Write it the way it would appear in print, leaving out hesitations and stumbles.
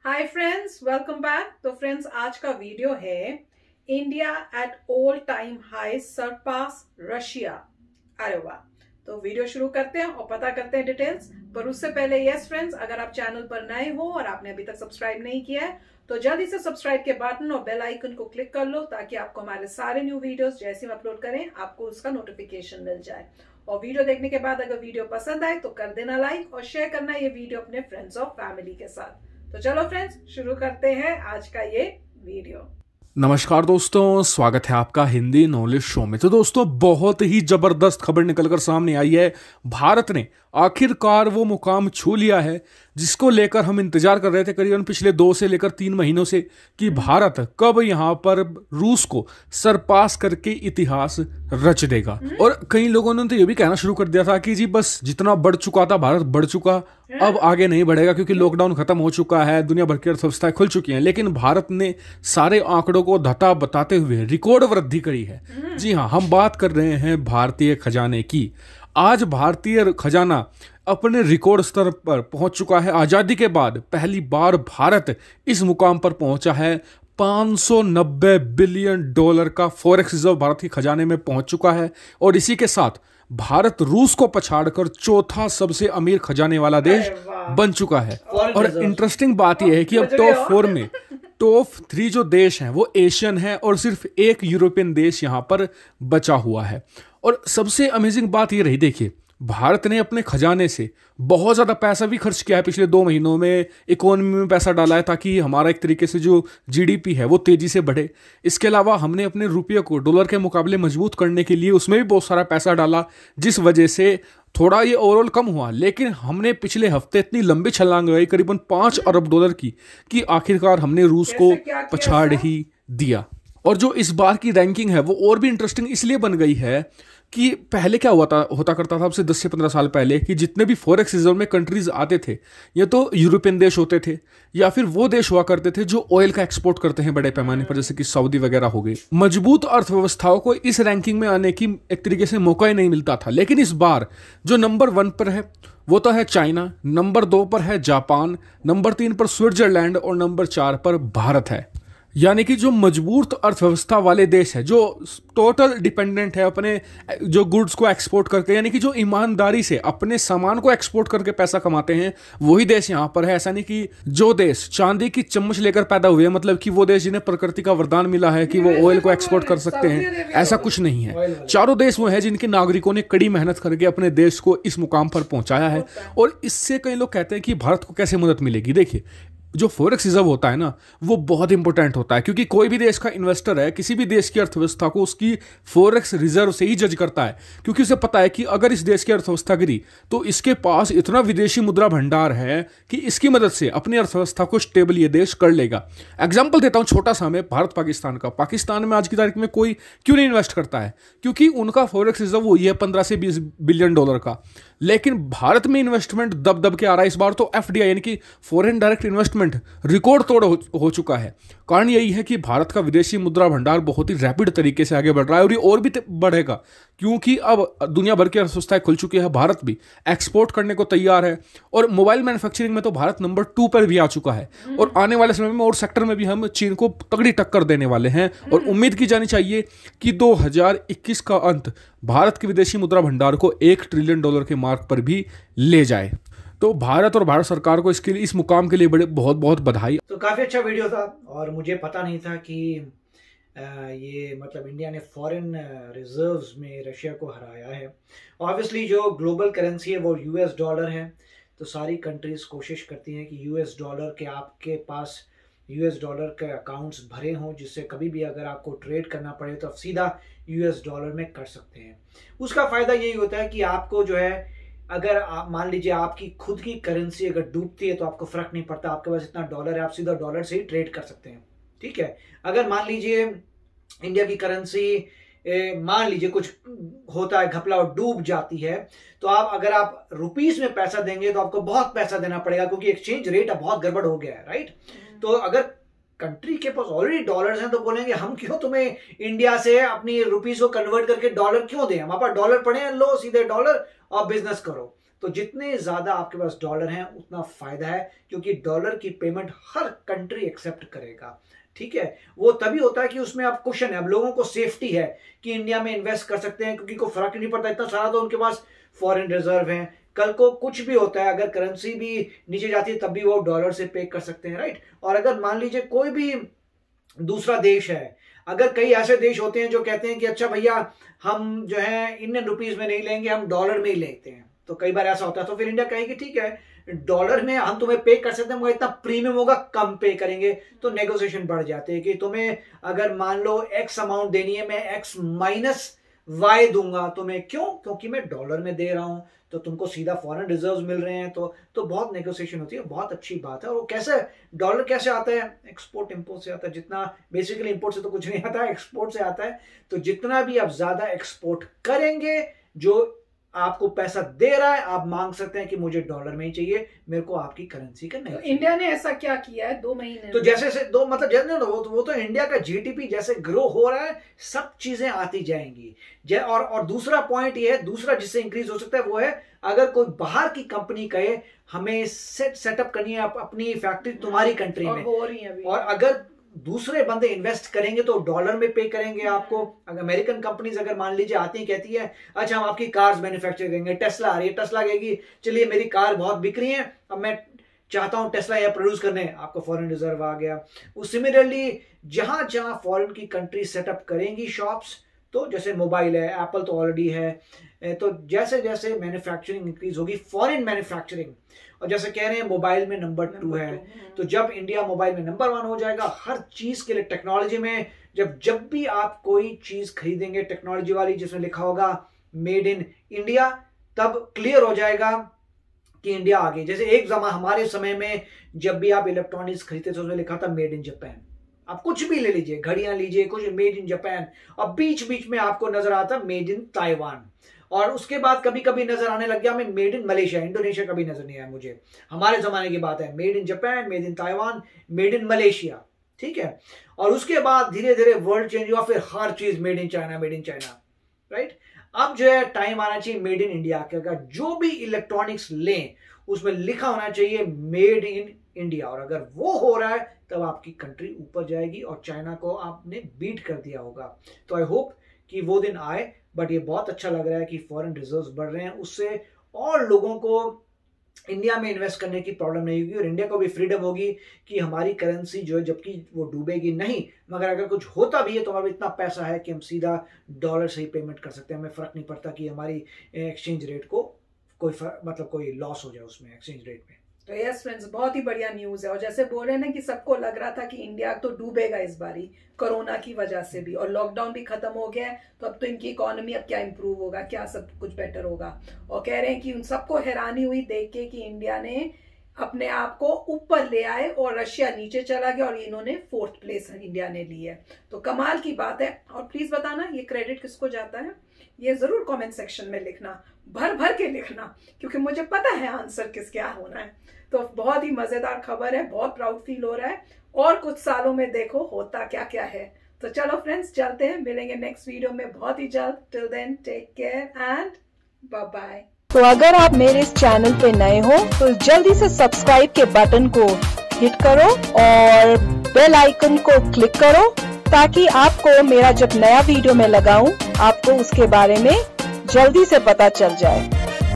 हाय friends, welcome back. तो friends, आज का वीडियो है India at all time high surpass Russia. अरे वाह! तो वीडियो शुरू करते हैं और पता करते हैं डिटेल्स। पर उससे पहले यस फ्रेंड्स, अगर आप चैनल पर नए हो और आपने अभी तक सब्सक्राइब नहीं किया है तो जल्दी से सब्सक्राइब के बटन और बेल आइकन को क्लिक कर लो ताकि आपको हमारे सारे न्यू वीडियोस जैसे हम अपलोड करें आपको उसका नोटिफिकेशन मिल जाए। और वीडियो देखने के बाद अगर वीडियो पसंद आए तो कर देना लाइक और शेयर करना ये वीडियो अपने फ्रेंड्स और फैमिली के साथ। तो चलो फ्रेंड्स, शुरू करते हैं आज का ये वीडियो। नमस्कार दोस्तों, स्वागत है आपका हिंदी नॉलेज शो में। तो दोस्तों, बहुत ही जबरदस्त खबर निकलकर सामने आई है। भारत ने आखिरकार वो मुकाम छू लिया है जिसको लेकर हम इंतजार कर रहे थे करीबन पिछले 2 से लेकर 3 महीनों से कि भारत कब यहां पर रूस को सरपास करके इतिहास रच देगा। और कई लोगों ने तो ये भी कहना शुरू कर दिया था कि जी बस जितना बढ़ चुका था भारत बढ़ चुका, अब आगे नहीं बढ़ेगा क्योंकि लॉकडाउन खत्म हो चुका है, दुनिया भर की अर्थव्यवस्थाएं खुल चुकी हैं। लेकिन भारत ने सारे आंकड़ों को धता बताते हुए रिकॉर्ड वृद्धि करी है। जी हाँ, हम बात कर रहे हैं भारतीय खजाने की। आज भारतीय खजाना अपने रिकॉर्ड स्तर पर पहुंच चुका है। आजादी के बाद पहली बार भारत इस मुकाम पर पहुंचा है। 590 बिलियन डॉलर का फॉरेक्स रिजर्व भारत के खजाने में पहुंच चुका है और इसी के साथ भारत रूस को पछाड़कर चौथा सबसे अमीर खजाने वाला देश बन चुका है। और इंटरेस्टिंग बात यह है कि अब टॉप 4 में टॉप 3 जो देश हैं वो एशियन है और सिर्फ एक यूरोपियन देश यहां पर बचा हुआ है। और सबसे अमेजिंग बात ये रही, देखिए भारत ने अपने खजाने से बहुत ज़्यादा पैसा भी खर्च किया है। पिछले 2 महीनों में इकोनॉमी में पैसा डाला है ताकि हमारा एक तरीके से जो जीडीपी है वो तेज़ी से बढ़े। इसके अलावा हमने अपने रुपये को डॉलर के मुकाबले मजबूत करने के लिए उसमें भी बहुत सारा पैसा डाला, जिस वजह से थोड़ा ये ओवरऑल कम हुआ। लेकिन हमने पिछले हफ्ते इतनी लंबी छलांग लगाई करीबन 5 अरब डॉलर की कि आखिरकार हमने रूस को पछाड़ ही दिया। और जो इस बार की रैंकिंग है वो और भी इंटरेस्टिंग इसलिए बन गई है कि पहले क्या होता करता था अब से 10 से 15 साल पहले कि जितने भी फॉरेक्स रिजर्व में कंट्रीज आते थे ये तो यूरोपियन देश होते थे या फिर वो देश हुआ करते थे जो ऑयल का एक्सपोर्ट करते हैं बड़े पैमाने पर, जैसे कि सऊदी वगैरह हो गए। मजबूत अर्थव्यवस्थाओं को इस रैंकिंग में आने की एक तरीके से मौका ही नहीं मिलता था। लेकिन इस बार जो नंबर 1 पर है वो तो है चाइना, नंबर 2 पर है जापान, नंबर 3 पर स्विट्जरलैंड और नंबर 4 पर भारत है। यानी कि जो मजबूत अर्थव्यवस्था वाले देश है, जो टोटल डिपेंडेंट है अपने जो गुड्स को एक्सपोर्ट करके, यानी कि जो ईमानदारी से अपने सामान को एक्सपोर्ट करके पैसा कमाते हैं, वही देश यहाँ पर है। ऐसा नहीं कि जो देश चांदी की चम्मच लेकर पैदा हुए, मतलब कि वो देश जिन्हें प्रकृति का वरदान मिला है कि वो ऑयल को एक्सपोर्ट कर सकते हैं, ऐसा कुछ नहीं है। चारों देश वो है जिनके नागरिकों ने कड़ी मेहनत करके अपने देश को इस मुकाम पर पहुंचाया है। और इससे कई लोग कहते हैं कि भारत को कैसे मदद मिलेगी। देखिए, जो फॉरेक्स रिजर्व होता है ना वो बहुत इंपॉर्टेंट होता है क्योंकि कोई भी देश का इन्वेस्टर है किसी भी देश की अर्थव्यवस्था को उसकी फॉरेक्स रिजर्व से ही जज करता है, क्योंकि उसे पता है कि अगर इस देश की अर्थव्यवस्था गिरी तो इसके पास इतना विदेशी मुद्रा भंडार है कि इसकी मदद से अपनी अर्थव्यवस्था को स्टेबल ये देश कर लेगा। एग्जाम्पल देता हूं छोटा सा मैं भारत पाकिस्तान का। पाकिस्तान में आज की तारीख में कोई क्यों नहीं इन्वेस्ट करता है? क्योंकि उनका फॉरेक्स रिजर्व वही है 15 से 20 बिलियन डॉलर का। लेकिन भारत में इन्वेस्टमेंट दब दब के आ रहा है। इस बार तो एफडीआई यानी कि फॉरेन डायरेक्ट इन्वेस्टमेंट रिकॉर्ड तोड़ हो चुका है। कारण यही है कि भारत का विदेशी मुद्रा भंडार बहुत ही रैपिड तरीके से आगे बढ़ रहा है और ये और भी बढ़ेगा क्योंकि अब दुनिया भर की अर्थव्यवस्थाएं खुल चुकी है। भारत भी एक्सपोर्ट करने को तैयार है और मोबाइल मैन्युफैक्चरिंग में तो भारत नंबर 2 पर भी आ चुका है। और आने वाले समय में और सेक्टर में भी हम चीन को तगड़ी टक्कर देने वाले हैं। और उम्मीद की जानी चाहिए कि 2021 का अंत भारत के विदेशी मुद्रा भंडार को $1 ट्रिलियन के मार्क पर भी ले जाए। तो भारत और भारत सरकार को इसके लिए, इस मुकाम के लिए बहुत बहुत बधाई। तो काफ़ी अच्छा वीडियो था और मुझे पता नहीं था कि ये मतलब इंडिया ने फॉरेन रिजर्व्स में रशिया को हराया है। ऑब्वियसली जो ग्लोबल करेंसी है वो यूएस डॉलर है, तो सारी कंट्रीज कोशिश करती हैं कि यूएस डॉलर के आपके पास यूएस डॉलर के अकाउंट्स भरे हों, जिससे कभी भी अगर आपको ट्रेड करना पड़े तो आप सीधा यूएस डॉलर में कर सकते हैं। उसका फ़ायदा यही होता है कि आपको जो है, अगर आप मान लीजिए आपकी खुद की करेंसी अगर डूबती है तो आपको फर्क नहीं पड़ता, आपके पास इतना डॉलर है, आप सीधा डॉलर से ही ट्रेड कर सकते हैं। ठीक है, अगर मान लीजिए इंडिया की करेंसी मान लीजिए कुछ होता है घपला और डूब जाती है, तो अगर आप रुपीस में पैसा देंगे तो आपको बहुत पैसा देना पड़ेगा क्योंकि एक्सचेंज रेट अब बहुत गड़बड़ हो गया है, राइट। तो अगर कंट्री के पास ऑलरेडी डॉलर्स हैं तो बोलेंगे हम क्यों तुम्हें इंडिया से अपनी रुपीस को कन्वर्ट करके डॉलर क्यों दें, हमारे पास डॉलर पड़े हैं, लो सीधे डॉलर और बिजनेस करो। तो जितने ज्यादा आपके पास डॉलर हैं उतना फायदा है, क्योंकि डॉलर की पेमेंट हर कंट्री एक्सेप्ट करेगा। ठीक है, वो तभी होता है कि उसमें अब क्वेश्चन है, अब लोगों को सेफ्टी है कि इंडिया में इन्वेस्ट कर सकते हैं, क्योंकि कोई फर्क नहीं पड़ता, इतना सारा तो उनके पास फॉरेन रिजर्व है। कल को कुछ भी होता है, अगर करेंसी भी नीचे जाती है तब भी वो डॉलर से पे कर सकते हैं, राइट। और अगर मान लीजिए कोई भी दूसरा देश है, अगर कई ऐसे देश होते हैं जो कहते हैं कि अच्छा भैया हम जो है इंडियन रुपीज में नहीं लेंगे, हम डॉलर में ही लेते हैं, तो कई बार ऐसा होता है, तो फिर इंडिया कहेगी ठीक है डॉलर में हम तुम्हें पे कर सकते हैं मगर इतना प्रीमियम होगा, कम पे करेंगे। तो नेगोशिएशन बढ़ जाते हैं कि तुम्हें अगर मान लो एक्स अमाउंट देनी है, मैं एक्स माइनस वाई दूंगा तुम्हें, क्यों? क्योंकि मैं डॉलर में दे रहा हूं, तो तुमको सीधा फॉरेन रिजर्व्स मिल रहे हैं, तो बहुत नेगोशिएशन होती है, बहुत अच्छी बात है। और वो कैसे डॉलर कैसे आता है? एक्सपोर्ट इंपोर्ट से आता है। जितना बेसिकली इंपोर्ट से तो कुछ नहीं आता है, एक्सपोर्ट से आता है। तो जितना भी आप ज्यादा एक्सपोर्ट करेंगे, जो आपको पैसा दे रहा है आप मांग सकते हैं कि मुझे डॉलर में ही चाहिए, मेरे को आपकी करेंसी का नहीं। तो इंडिया ने ऐसा क्या किया है 2 महीने तो जैसे से दो मतलब जैसे वो तो इंडिया का जीडीपी जैसे ग्रो हो रहा है, सब चीजें आती जाएंगी। और दूसरा पॉइंट ये है, दूसरा जिससे इंक्रीज हो सकता है वो है अगर कोई बाहर की कंपनी कहे हमें सेटअप करनी है अपनी फैक्ट्री तुम्हारी कंट्री में, हो रही है अभी। और अगर दूसरे बंदे इन्वेस्ट करेंगे तो डॉलर में पे करेंगे आपको। अगर अमेरिकन कंपनीज अगर मान लीजिए आती है कहती है अच्छा हम आपकी कार्स मैन्युफैक्चर करेंगे, टेस्ला आ रही है, टेस्ला कहेगी चलिए मेरी कार बहुत बिक रही है, अब मैं चाहता हूं टेस्ला या प्रोड्यूस करने, आपको फॉरेन रिजर्व आ गया। सिमिलरली जहां जहां फॉरेन की कंट्री सेटअप करेंगी शॉप्स, तो जैसे मोबाइल है, एप्पल तो ऑलरेडी है, तो जैसे जैसे मैन्युफैक्चरिंग इंक्रीज होगी, फॉरेन मैन्युफैक्चरिंग, और जैसे कह रहे हैं मोबाइल में नंबर 2 है, तो जब इंडिया मोबाइल में नंबर 1 हो जाएगा हर चीज के लिए, टेक्नोलॉजी में जब भी आप कोई चीज खरीदेंगे टेक्नोलॉजी वाली जिसमें लिखा होगा मेड इन इंडिया, तब क्लियर हो जाएगा कि इंडिया आगे। जैसे एक हमारे समय में जब भी आप इलेक्ट्रॉनिक्स खरीदते थे उसमें लिखा था मेड इन जापान, आप कुछ भी ले लीजिए, घड़ियां लीजिए, कुछ मेड इन जापान, और बीच बीच में आपको नजर आता मेड इन ताइवान, और उसके बाद कभी कभी नजर आने लग गया हमें मेड इन मलेशिया, इंडोनेशिया कभी नजर नहीं आया मुझे, हमारे जमाने की बात है, made in Japan, made in Taiwan, made in Malaysia, ठीक है। और उसके बाद धीरे धीरे वर्ल्ड चेंज हुआ, फिर हर चीज made in China, made in China, right. अब जो है टाइम आना चाहिए मेड इन इंडिया का, जो भी इलेक्ट्रॉनिक्स लें उसमें लिखा होना चाहिए मेड इन इंडिया, और अगर वो हो रहा है तब आपकी कंट्री ऊपर जाएगी और चाइना को आपने बीट कर दिया होगा। तो आई होप कि वो दिन आए, बट ये बहुत अच्छा लग रहा है कि फॉरेन रिजर्व्स बढ़ रहे हैं, उससे और लोगों को इंडिया में इन्वेस्ट करने की प्रॉब्लम नहीं होगी, और इंडिया को भी फ्रीडम होगी कि हमारी करेंसी जो है जबकि वो डूबेगी नहीं, मगर अगर कुछ होता भी है तो हमारे इतना पैसा है कि हम सीधा डॉलर से ही पेमेंट कर सकते हैं, हमें फर्क नहीं पड़ता कि हमारी एक्सचेंज रेट को कोई लॉस हो जाए उसमें एक्सचेंज रेट में। तो यस फ्रेंड्स, बहुत ही बढ़िया न्यूज है। और जैसे बोल रहे हैं ना कि सबको लग रहा था कि इंडिया तो डूबेगा इस बारी कोरोना की वजह से भी, और लॉकडाउन भी खत्म हो गया है, तो अब तो इनकी इकोनॉमी अब क्या इंप्रूव होगा, क्या सब कुछ बेटर होगा। और कह रहे हैं कि उन सबको हैरानी हुई देख के कि इंडिया ने अपने आप को ऊपर ले आए और रशिया नीचे चला गया, और इन्होंने 4th प्लेस इंडिया ने ली है। तो कमाल की बात है। और प्लीज बताना ये क्रेडिट किसको जाता है, ये जरूर कमेंट सेक्शन में लिखना, भर भर के लिखना, क्योंकि मुझे पता है आंसर क्या होना है। तो बहुत ही मजेदार खबर है, बहुत प्राउड फील हो रहा है, और कुछ सालों में देखो होता क्या क्या है। तो चलो फ्रेंड्स चलते हैं, मिलेंगे नेक्स्ट वीडियो में बहुत ही जल्द। Till then take care and bye bye. तो अगर आप मेरे इस चैनल पे नए हो तो जल्दी से सब्सक्राइब के बटन को हिट करो और बेल आइकन को क्लिक करो, ताकि आपको मेरा जब नया वीडियो मैं लगाऊं आपको उसके बारे में जल्दी से पता चल जाए।